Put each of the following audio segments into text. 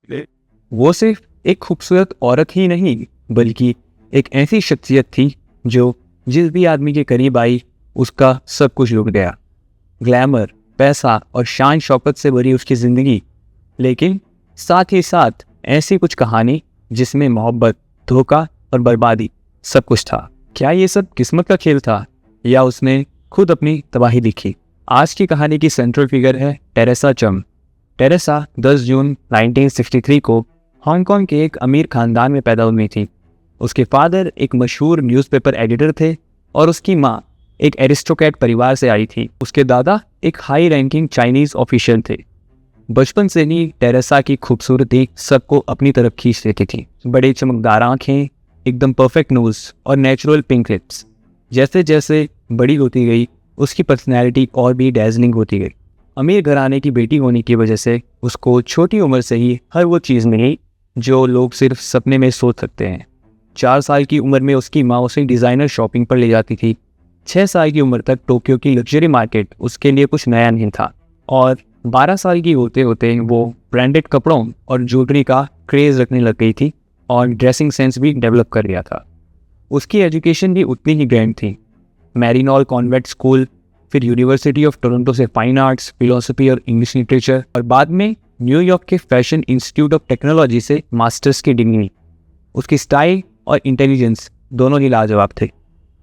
वो सिर्फ एक खूबसूरत औरत ही नहीं बल्कि एक ऐसी शख्सियत थी जो जिस भी आदमी के करीब आई उसका सब कुछ लुट गया। ग्लैमर, पैसा और शान शौकत से भरी उसकी ज़िंदगी, लेकिन साथ ही साथ ऐसी कुछ कहानी जिसमें मोहब्बत, धोखा और बर्बादी सब कुछ था। क्या ये सब किस्मत का खेल था या उसने खुद अपनी तबाही लिखी? आज की कहानी की सेंट्रल फिगर है टेरेसा चंग। टेरेसा 10 जून 1963 को हांगकांग के एक अमीर खानदान में पैदा हुई थी। उसके फादर एक मशहूर न्यूज़पेपर एडिटर थे और उसकी माँ एक एरिस्टोक्रेट परिवार से आई थी। उसके दादा एक हाई रैंकिंग चाइनीज़ ऑफिशियल थे। बचपन से ही टेरेसा की खूबसूरती सबको अपनी तरफ खींच लेती थी। बड़े चमकदार आँखें, एकदम परफेक्ट नोज और नेचुरल पिंक लिप्स। जैसे जैसे बड़ी होती गई उसकी पर्सनैलिटी और भी डैज़लिंग होती गई। अमीर घराने की बेटी होने की वजह से उसको छोटी उम्र से ही हर वो चीज़ मिली जो लोग सिर्फ सपने में सोच सकते हैं। 4 साल की उम्र में उसकी माँ उसे डिज़ाइनर शॉपिंग पर ले जाती थी। 6 साल की उम्र तक टोक्यो की लग्जरी मार्केट उसके लिए कुछ नया नहीं था और 12 साल की होते होते वो ब्रांडेड कपड़ों और ज्वेलरी का क्रेज़ रखने लग गई थी और ड्रेसिंग सेंस भी डेवलप कर लिया था। उसकी एजुकेशन भी उतनी ही ग्रैंड थी। मैरिनॉल कॉन्वेंट स्कूल, फिर यूनिवर्सिटी ऑफ टोरंटो से फाइन आर्ट्स, फिलोसफी और इंग्लिश लिटरेचर और बाद में न्यूयॉर्क के फैशन इंस्टीट्यूट ऑफ टेक्नोलॉजी से मास्टर्स की डिग्री। उसकी स्टाइल और इंटेलिजेंस दोनों ही लाजवाब थे।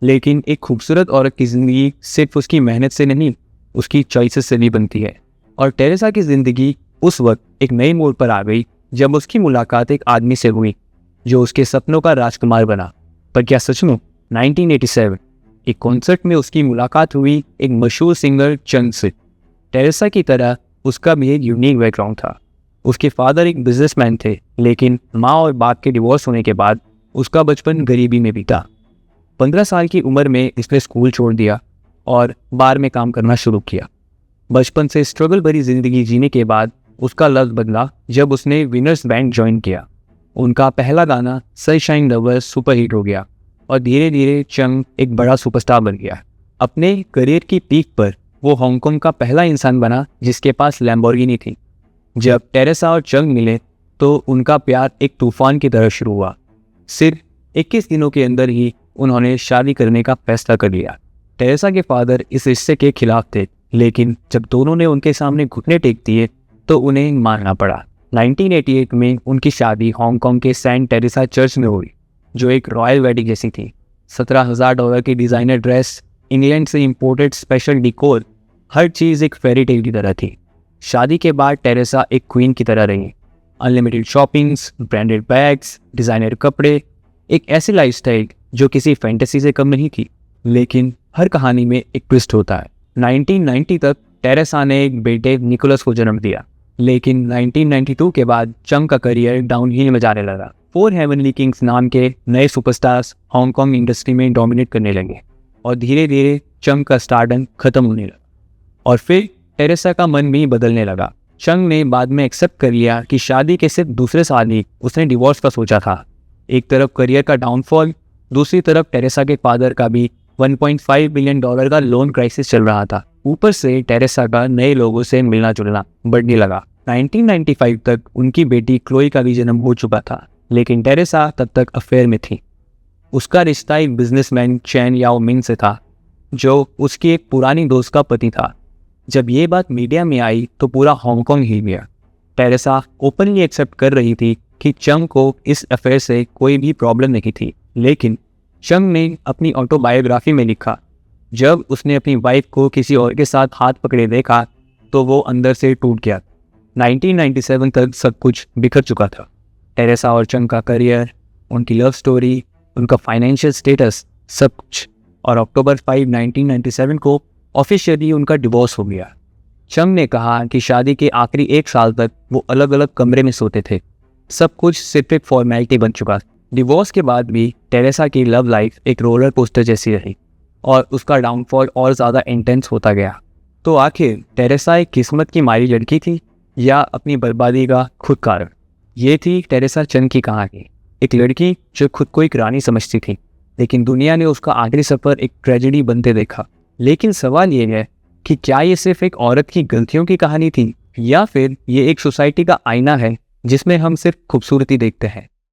लेकिन एक खूबसूरत औरत की ज़िंदगी सिर्फ उसकी मेहनत से नहीं, उसकी चॉइसेस से भी बनती है। और टेरेसा की ज़िंदगी उस वक्त एक नई मोड़ पर आ गई जब उसकी मुलाकात एक आदमी से हुई जो उसके सपनों का राजकुमार बना। पर क्या सच में? 1987 एक कॉन्सर्ट में उसकी मुलाकात हुई एक मशहूर सिंगर चंग से। टेरेसा की तरह उसका भी एक यूनिक बैकग्राउंड था। उसके फादर एक बिजनेसमैन थे, लेकिन माँ और बाप के डिवोर्स होने के बाद उसका बचपन गरीबी में बीता। 15 साल की उम्र में इसने स्कूल छोड़ दिया और बार में काम करना शुरू किया। बचपन से स्ट्रगल भरी जिंदगी जीने के बाद उसका लफ्ज़ बदला जब उसने विनर्स बैंड ज्वाइन किया। उनका पहला गाना सनशाइन लवर्स सुपर हिट हो गया और धीरे धीरे चंग एक बड़ा सुपरस्टार बन गया। अपने करियर की पीक पर वो हांगकांग का पहला इंसान बना जिसके पास लैम्बोर्गिनी थी। जब टेरेसा और चंग मिले तो उनका प्यार एक तूफान की तरह शुरू हुआ। सिर्फ 21 दिनों के अंदर ही उन्होंने शादी करने का फैसला कर लिया। टेरेसा के फादर इस रिश्ते के खिलाफ थे, लेकिन जब दोनों ने उनके सामने घुटने टेक दिए तो उन्हें मानना पड़ा। 1988 में उनकी शादी हांगकांग के सेंट टेरेसा चर्च में हुई, जो एक रॉयल वेडिंग जैसी थी। $17,000 की डिज़ाइनर ड्रेस, इंग्लैंड से इंपोर्टेड स्पेशल डिकोर, हर चीज़ एक फेरी टेल की तरह थी। शादी के बाद टेरेसा एक क्वीन की तरह रही। Unlimited shoppings, branded bags, designer कपड़े, एक ऐसी लाइफस्टाइल जो किसी फैंटेसी से कम नहीं थी। लेकिन हर कहानी में एक ट्विस्ट होता है। 1990 तक टेरेसा ने एक बेटे निकोलस को जन्म दिया, लेकिन 1992 के बाद चंग का करियर डाउनहिल में जाने लगा। 4 हेवनली किंग्स नाम के नए सुपरस्टार्स हांगकांग इंडस्ट्री में डोमिनेट करने लगे और धीरे धीरे चंग का स्टारडम खत्म होने लगा। और फिर टेरेसा का मन भी बदलने लगा। चंग ने बाद में एक्सेप्ट कर लिया कि शादी के सिर्फ दूसरे साल ही उसने डिवोर्स का सोचा था। एक तरफ करियर का डाउनफॉल, दूसरी तरफ टेरेसा के फादर का भी $1.5 बिलियन का लोन क्राइसिस चल रहा था। ऊपर से टेरेसा का नए लोगों से मिलना जुलना बढ़ने लगा। 1995 तक उनकी बेटी क्लोई का भी जन्म हो चुका था, लेकिन टेरेसा तब तक अफेयर में थी। उसका रिश्ता एक बिजनेसमैन चैन याओ मिंग से था, जो उसकी एक पुरानी दोस्त का पति था। जब ये बात मीडिया में आई तो पूरा हांगकांग हिल गया। टेरेसा ओपनली एक्सेप्ट कर रही थी कि चंग को इस अफेयर से कोई भी प्रॉब्लम नहीं थी, लेकिन चंग ने अपनी ऑटोबायोग्राफी में लिखा, जब उसने अपनी वाइफ को किसी और के साथ हाथ पकड़े देखा तो वो अंदर से टूट गया। 1997 तक सब कुछ बिखर चुका था। टेरेसा और चंग का करियर, उनकी लव स्टोरी, उनका फाइनेंशियल स्टेटस, सब कुछ। और अक्टूबर 5, 1997 को ऑफिशियली उनका डिवोर्स हो गया। चंग ने कहा कि शादी के आखिरी 1 साल तक वो अलग अलग कमरे में सोते थे। सब कुछ सिर्फ एक फॉर्मेलिटी बन चुका। डिवोर्स के बाद भी टेरेसा की लव लाइफ एक रोलर कोस्टर जैसी रही और उसका डाउनफॉल और ज़्यादा इंटेंस होता गया। तो आखिर टेरेसा एक किस्मत की मारी लड़की थी या अपनी बर्बादी का खुद कारण? ये थी टेरेसा चंग की कहानी। एक लड़की जो खुद को एक रानी समझती थी, लेकिन दुनिया ने उसका आखिरी सफ़र एक ट्रेजेडी बनते देखा। लेकिन सवाल ये है कि क्या ये सिर्फ एक औरत की गलतियों की कहानी थी या फिर ये एक सोसाइटी का आईना है जिसमें हम सिर्फ खूबसूरती देखते हैं।